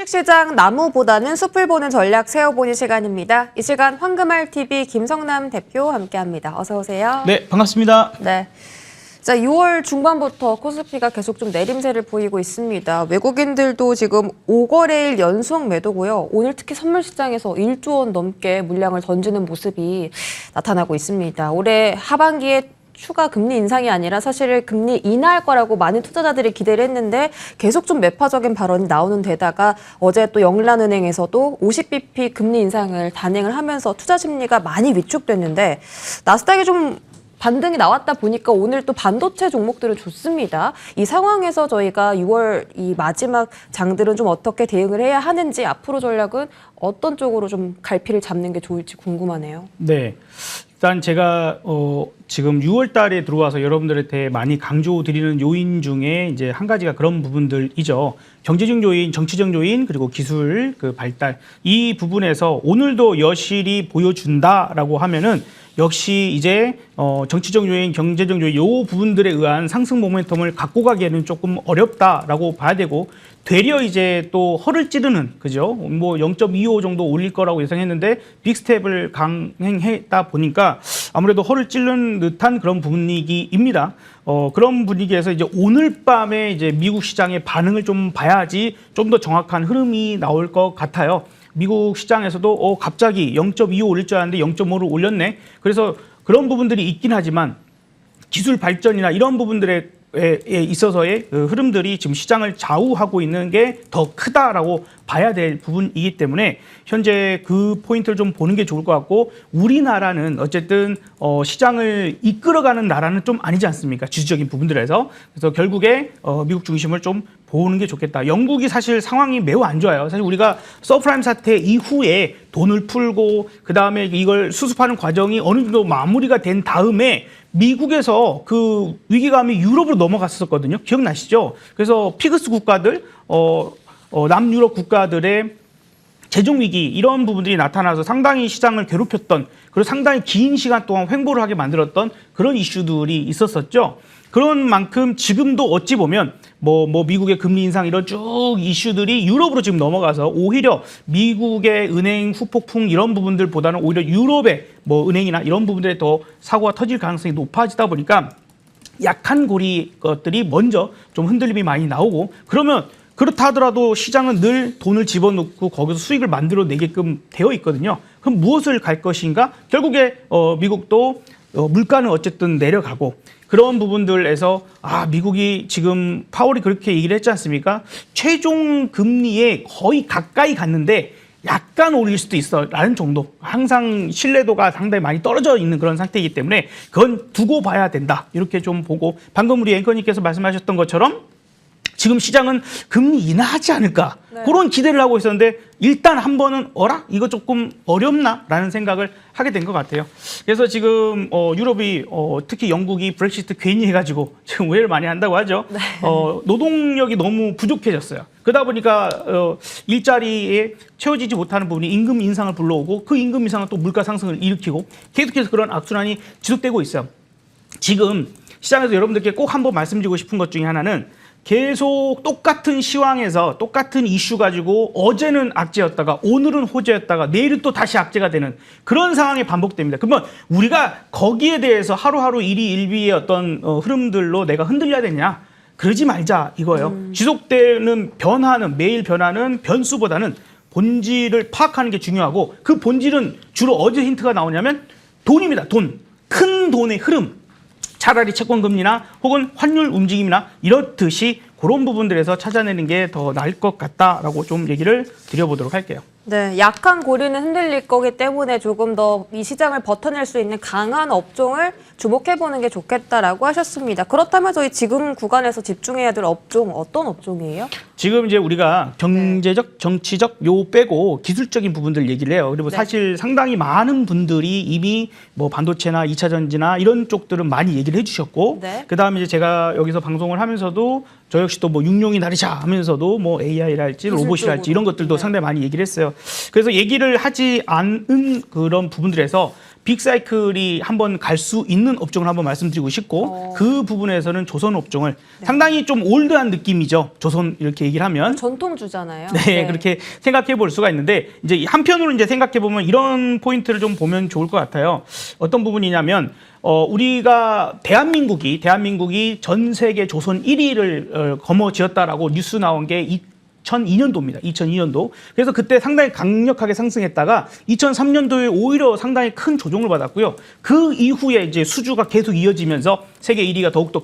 주식시장 나무보다는 숲을 보는 전략 세워보는 시간입니다. 이 시간 황금알TV 김성남 대표 함께합니다. 어서 오세요. 네, 반갑습니다. 네. 자, 6월 중반부터 코스피가 계속 좀 내림세를 보이고 있습니다. 외국인들도 지금 5거래일 연속 매도고요. 오늘 특히 선물 시장에서 1조 원 넘게 물량을 던지는 모습이 나타나고 있습니다. 올해 하반기에 추가 금리 인상이 아니라 사실 금리 인하할 거라고 많은 투자자들이 기대를 했는데 계속 좀 매파적인 발언이 나오는 데다가 어제 또 영란은행에서도 50bp 금리 인상을 단행을 하면서 투자 심리가 많이 위축됐는데 나스닥이 좀 반등이 나왔다 보니까 오늘 또 반도체 종목들은 좋습니다. 이 상황에서 저희가 6월 이 마지막 장들은 좀 어떻게 대응을 해야 하는지 앞으로 전략은 어떤 쪽으로 좀 갈피를 잡는 게 좋을지 궁금하네요. 네. 일단 제가 지금 6월 달에 들어와서 여러분들한테 많이 강조드리는 요인 중에 이제 한 가지가 그런 부분들이죠. 경제적 요인, 정치적 요인, 그리고 기술 발달. 이 부분에서 오늘도 여실히 보여준다라고 하면은 역시 이제 정치적 요인, 경제적 요인 요 부분들에 의한 상승 모멘텀을 갖고 가기에는 조금 어렵다라고 봐야 되고 되려 이제 또 허를 찌르는 그죠? 뭐 0.25 정도 올릴 거라고 예상했는데 빅스텝을 강행했다 보니까 아무래도 허를 찌르는 듯한 그런 분위기입니다. 그런 분위기에서 이제 오늘 밤에 이제 미국 시장의 반응을 좀 봐야지 좀 더 정확한 흐름이 나올 것 같아요. 미국 시장에서도 갑자기 0.25 올릴 줄 알았는데 0.5를 올렸네. 그래서 그런 부분들이 있긴 하지만 기술 발전이나 이런 부분들에 있어서의 흐름들이 지금 시장을 좌우하고 있는 게 더 크다라고 봐야 될 부분이기 때문에 현재 그 포인트를 좀 보는 게 좋을 것 같고 우리나라는 어쨌든 시장을 이끌어가는 나라는 좀 아니지 않습니까? 지수적인 부분들에서. 그래서 결국에 미국 중심을 좀 보는 게 좋겠다. 영국이 사실 상황이 매우 안 좋아요. 사실 우리가 서프라임 사태 이후에 돈을 풀고 그다음에 이걸 수습하는 과정이 어느 정도 마무리가 된 다음에 미국에서 그 위기감이 유럽으로 넘어갔었거든요. 기억나시죠? 그래서 피그스 국가들, 남유럽 국가들의 재정 위기 이런 부분들이 나타나서 상당히 시장을 괴롭혔던 그리고 상당히 긴 시간 동안 횡보를 하게 만들었던 그런 이슈들이 있었었죠. 그런 만큼 지금도 어찌 보면 뭐 미국의 금리 인상 이런 쭉 이슈들이 유럽으로 지금 넘어가서 오히려 미국의 은행 후폭풍 이런 부분들보다는 오히려 유럽의 뭐 은행이나 이런 부분들에 더 사고가 터질 가능성이 높아지다 보니까 약한 고리 것들이 먼저 좀 흔들림이 많이 나오고 그러면 그렇다 하더라도 시장은 늘 돈을 집어넣고 거기서 수익을 만들어내게끔 되어 있거든요. 그럼 무엇을 갈 것인가? 결국에 미국도 물가는 어쨌든 내려가고 그런 부분들에서 미국이 지금 파월이 그렇게 얘기를 했지 않습니까? 최종 금리에 거의 가까이 갔는데 약간 올릴 수도 있어 라는 정도. 항상 신뢰도가 상당히 많이 떨어져 있는 그런 상태이기 때문에 그건 두고 봐야 된다. 이렇게 좀 보고 방금 우리 앵커님께서 말씀하셨던 것처럼 지금 시장은 금리 인하하지 않을까 그런 기대를 하고 있었는데 일단 한 번은 이거 조금 어렵나? 라는 생각을 하게 된 것 같아요. 그래서 지금 유럽이 특히 영국이 브렉시트 괜히 해가지고 지금 오해를 많이 한다고 하죠. 네. 노동력이 너무 부족해졌어요. 그러다 보니까 일자리에 채워지지 못하는 부분이 임금 인상을 불러오고 그 임금 인상은 또 물가 상승을 일으키고 계속해서 그런 악순환이 지속되고 있어요. 지금 시장에서 여러분들께 꼭 한번 말씀드리고 싶은 것 중에 하나는 계속 똑같은 시황에서 똑같은 이슈 가지고 어제는 악재였다가 오늘은 호재였다가 내일은 또 다시 악재가 되는 그런 상황이 반복됩니다. 그러면 우리가 거기에 대해서 하루하루 일희일비의 어떤 흐름들로 내가 흔들려야 되냐? 그러지 말자 이거예요. 지속되는 변화는 매일 변화는 변수보다는 본질을 파악하는 게 중요하고 그 본질은 주로 어디 힌트가 나오냐면 돈입니다. 돈. 큰 돈의 흐름. 차라리 채권 금리나 혹은 환율 움직임이나 이렇듯이 그런 부분들에서 찾아내는 게 더 나을 것 같다라고 좀 얘기를 드려보도록 할게요. 네, 약한 고리는 흔들릴 거기 때문에 조금 더 이 시장을 버텨낼 수 있는 강한 업종을 주목해보는 게 좋겠다라고 하셨습니다. 그렇다면 저희 지금 구간에서 집중해야 될 업종 어떤 업종이에요? 지금 이제 우리가 경제적, 정치적 요 빼고 기술적인 부분들 얘기를 해요. 그리고 사실 상당히 많은 분들이 이미 뭐 반도체나 2차 전지나 이런 쪽들은 많이 얘기를 해주셨고 그다음에 이제 제가 여기서 방송을 하면서도 저 역시 또 뭐 육룡이 나리자 하면서도 뭐 AI랄지 로봇이랄지 이런 것들도 상당히 많이 얘기를 했어요. 그래서 얘기를 하지 않은 그런 부분들에서 빅사이클이 한번 갈 수 있는 업종을 한번 말씀드리고 싶고 그 부분에서는 조선 업종을 상당히 좀 올드한 느낌이죠. 조선 이렇게 얘기를 하면 전통주잖아요. 네, 그렇게 생각해 볼 수가 있는데 이제 한편으로 이제 생각해 보면 이런 포인트를 좀 보면 좋을 것 같아요. 어떤 부분이냐면 우리가 대한민국이 전 세계 조선 1위를 거머쥐었다라고 뉴스 나온 게 2002년도입니다. 2002년도. 그래서 그때 상당히 강력하게 상승했다가 2003년도에 오히려 상당히 큰 조정을 받았고요. 그 이후에 이제 수주가 계속 이어지면서 세계 1위가 더욱더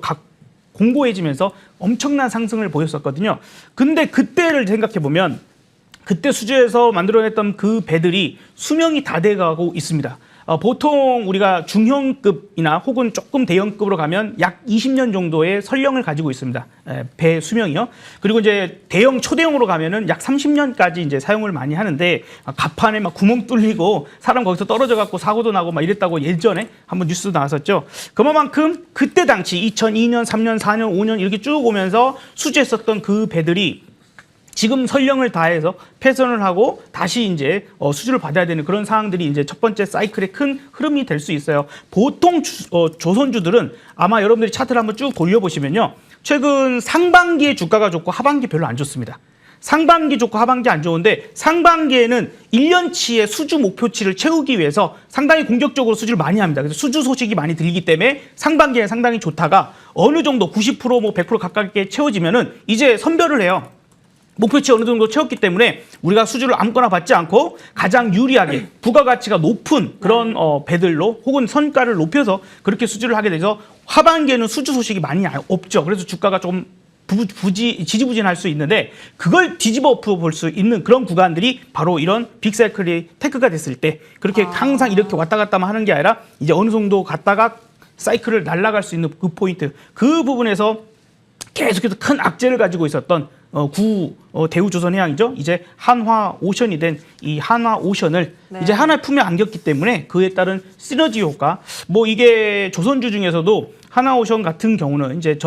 공고해지면서 엄청난 상승을 보였었거든요. 근데 그때를 생각해 보면 그때 수주에서 만들어냈던 그 배들이 수명이 다 돼가고 있습니다. 보통 우리가 중형급이나 혹은 조금 대형급으로 가면 약 20년 정도의 설령을 가지고 있습니다. 배 수명이요. 그리고 이제 대형, 초대형으로 가면은 약 30년까지 이제 사용을 많이 하는데 갑판에 막 구멍 뚫리고 사람 거기서 떨어져 갖고 사고도 나고 막 이랬다고 예전에 한번 뉴스 나왔었죠. 그만큼 그때 당시 2002년, 3년, 4년, 5년 이렇게 쭉 오면서 수주했었던 그 배들이 지금 설령을 다해서 폐선을 하고 다시 이제 수주를 받아야 되는 그런 상황들이 이제 첫 번째 사이클의 큰 흐름이 될 수 있어요. 보통 조선주들은 아마 여러분들이 차트를 한번 쭉 돌려보시면요. 최근 상반기에 주가가 좋고 하반기 별로 안 좋습니다. 상반기 좋고 하반기 안 좋은데 상반기에는 1년치의 수주 목표치를 채우기 위해서 상당히 공격적으로 수주를 많이 합니다. 그래서 수주 소식이 많이 들리기 때문에 상반기에 상당히 좋다가 어느 정도 90% 뭐 100% 가깝게 채워지면은 이제 선별을 해요. 목표치 어느 정도 채웠기 때문에 우리가 수주를 아무거나 받지 않고 가장 유리하게 부가가치가 높은 그런 배들로 혹은 선가를 높여서 그렇게 수주를 하게 돼서 하반기에는 수주 소식이 많이 없죠. 그래서 주가가 좀 지지부진할 수 있는데 그걸 뒤집어 볼 수 있는 그런 구간들이 바로 이런 빅사이클이 테크가 됐을 때 그렇게 항상 이렇게 왔다 갔다만 하는 게 아니라 이제 어느 정도 갔다가 사이클을 날아갈 수 있는 그 포인트, 그 부분에서 계속해서 큰 악재를 가지고 있었던 대우조선해양이죠. 이제 한화오션이 된 이 한화오션을 이제 하나의 품에 안겼기 때문에 그에 따른 시너지 효과. 뭐 이게 조선주 중에서도 한화오션 같은 경우는 이제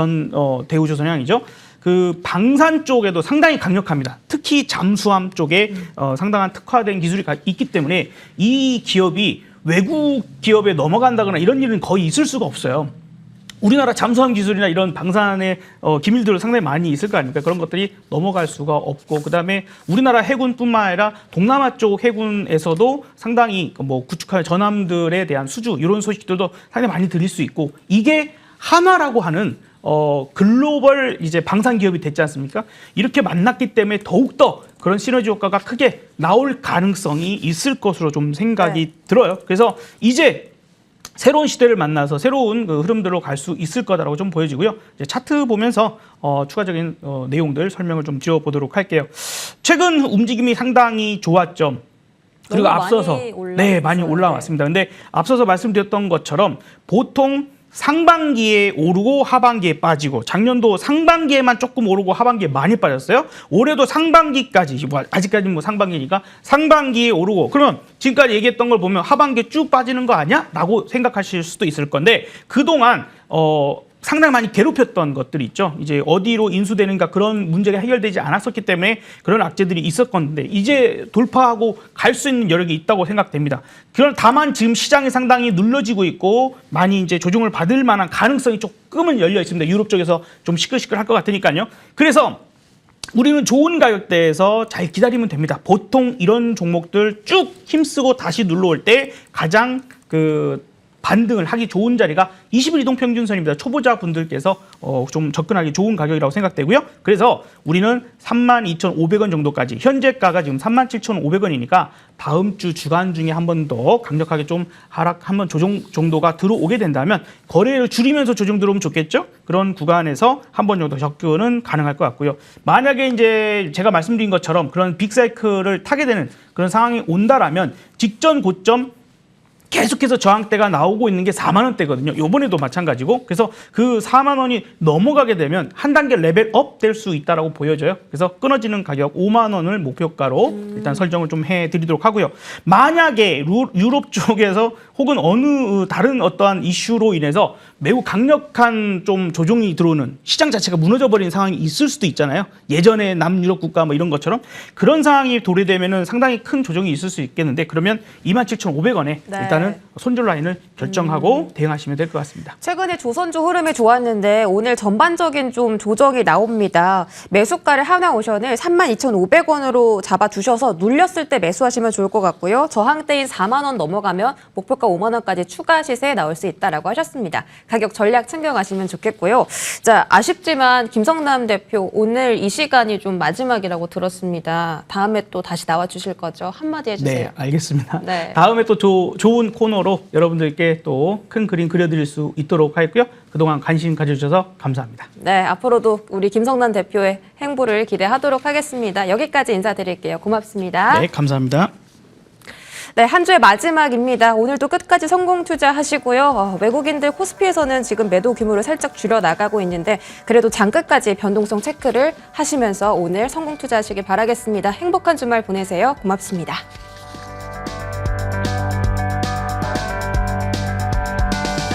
대우조선해양이죠. 그 방산 쪽에도 상당히 강력합니다. 특히 잠수함 쪽에 상당한 특화된 기술이 있기 때문에 이 기업이 외국 기업에 넘어간다거나 이런 일은 거의 있을 수가 없어요. 우리나라 잠수함 기술이나 이런 방산의 기밀들은 상당히 많이 있을 거 아닙니까? 그런 것들이 넘어갈 수가 없고, 그다음에 우리나라 해군뿐만 아니라 동남아 쪽 해군에서도 상당히 뭐 구축할 전함들에 대한 수주 이런 소식들도 상당히 많이 들릴 수 있고, 이게 한화라고 하는 글로벌 이제 방산 기업이 됐지 않습니까? 이렇게 만났기 때문에 더욱더 그런 시너지 효과가 크게 나올 가능성이 있을 것으로 좀 생각이 들어요. 그래서 이제 새로운 시대를 만나서 새로운 그 흐름들로 갈 수 있을 거다라고 좀 보여지고요. 이제 차트 보면서 추가적인 내용들 설명을 좀 드려보도록 할게요. 최근 움직임이 상당히 좋았죠. 그리고 앞서서 많이 올라왔습니다. 근데 앞서서 말씀드렸던 것처럼 보통 상반기에 오르고 하반기에 빠지고, 작년도 상반기에만 조금 오르고 하반기에 많이 빠졌어요. 올해도 상반기까지, 아직까지는 뭐 상반기니까 상반기에 오르고, 그러면 지금까지 얘기했던 걸 보면 하반기에 쭉 빠지는 거 아니야? 라고 생각하실 수도 있을 건데, 그동안 상당히 많이 괴롭혔던 것들이 있죠. 이제 어디로 인수되는가 그런 문제가 해결되지 않았었기 때문에 그런 악재들이 있었건데, 이제 돌파하고 갈 수 있는 여력이 있다고 생각됩니다. 다만 지금 시장이 상당히 눌러지고 있고 많이 이제 조정을 받을 만한 가능성이 조금은 열려 있습니다. 유럽 쪽에서 좀 시끌시끌할 것 같으니까요. 그래서 우리는 좋은 가격대에서 잘 기다리면 됩니다. 보통 이런 종목들 쭉 힘쓰고 다시 눌러올 때 가장 반등을 하기 좋은 자리가 20일 이동평균선입니다. 초보자 분들께서 좀 접근하기 좋은 가격이라고 생각되고요. 그래서 우리는 32,500원 정도까지, 현재가가 지금 37,500원이니까 다음 주 주간 중에 한 번 더 강력하게 좀 한번 조정 정도가 들어오게 된다면, 거래를 줄이면서 조정 들어오면 좋겠죠. 그런 구간에서 한 번 정도 접근은 가능할 것 같고요. 만약에 이제 제가 말씀드린 것처럼 그런 빅사이클을 타게 되는 그런 상황이 온다라면 직전 고점 계속해서 저항대가 나오고 있는 게 4만 원대거든요. 이번에도 마찬가지고, 그래서 그 4만 원이 넘어가게 되면 한 단계 레벨업 될 수 있다라고 보여져요. 그래서 끊어지는 가격 5만 원을 목표가로 일단 설정을 좀 해드리도록 하고요. 만약에 유럽 쪽에서 혹은 어느 다른 어떠한 이슈로 인해서 매우 강력한 좀 조정이 들어오는, 시장 자체가 무너져버리는 상황이 있을 수도 있잖아요. 예전에 남유럽 국가 뭐 이런 것처럼 그런 상황이 도래되면은 상당히 큰 조정이 있을 수 있겠는데, 그러면 27,500원에 일단은 일단은 손절 라인을 결정하고 대응하시면 될 것 같습니다. 최근에 조선주 흐름이 좋았는데 오늘 전반적인 좀 조정이 나옵니다. 매수가를 하나오션을 32,500원으로 잡아두셔서 눌렸을 때 매수하시면 좋을 것 같고요. 저항대인 4만 원 넘어가면 목표가 5만 원까지 추가 시세에 나올 수 있다라고 하셨습니다. 가격 전략 챙겨가시면 좋겠고요. 자, 아쉽지만 김성남 대표 오늘 이 시간이 좀 마지막이라고 들었습니다. 다음에 또 다시 나와주실 거죠? 한마디 해주세요. 네, 알겠습니다. 네. 다음에 또 좋은 코너로 여러분들께 또 큰 그림 그려드릴 수 있도록 하겠고요. 그동안 관심 가져주셔서 감사합니다. 네, 앞으로도 우리 김성남 대표의 행보를 기대하도록 하겠습니다. 여기까지 인사드릴게요. 고맙습니다. 네, 감사합니다. 네, 한 주의 마지막입니다. 오늘도 끝까지 성공 투자하시고요. 외국인들 코스피에서는 지금 매도 규모를 살짝 줄여 나가고 있는데 그래도 장 끝까지 변동성 체크를 하시면서 오늘 성공 투자하시길 바라겠습니다. 행복한 주말 보내세요. 고맙습니다.